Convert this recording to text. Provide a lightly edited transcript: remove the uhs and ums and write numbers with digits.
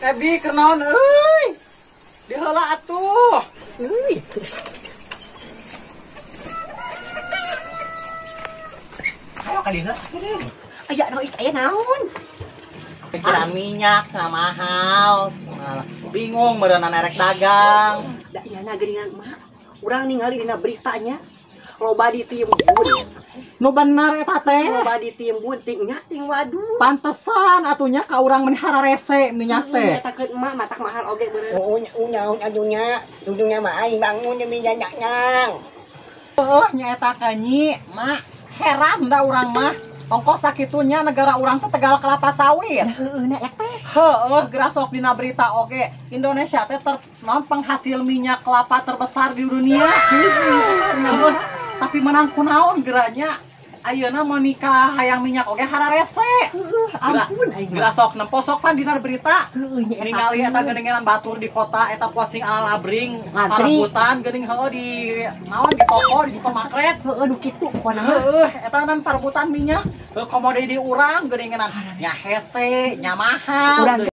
Ebi kenaon euy. Diheula atuh. Euy. Ayo ka dieu. Aya naon? Pikiran minyak na mahal. Bingung meureunna nerek dagang. Da nyana geuningan mah. Urang ningali dina beritanya loba ditiembun. Nu bener eta teh. Loba ditiembun ting nya ting waduh. Pantesan atunya ka urang menihara rese minyak teh. Eta keun emak matak mahal oge bener. Unya adunya mah aing bangun demi nyanyang. Nya eta kanyi, mak. Heran da urang mah. Ongkos sakitunya negara urang teh Tegal kelapa sawit. Heeh na eta. Heeh, gerasok dina berita oge. Indonesia teh penghasil minyak kelapa terbesar di dunia. Heeh, tapi menang kunaon geranya. Ayeuna mau nikah hayang minyak oge hararese. Ampun aing. Gerasok nemposok pan dina berita. Heeh nya eta. Ningali eta geuningan batur di kota eta kuasing ala-labring Ngantri. parebutan geuning heueuh di naon di toko di supermarket. Heeh nu kitu pokona mah. Heeh, eta nan parebutan minyak. Komoditi urang geuningan nya hese, nya mahal. Urang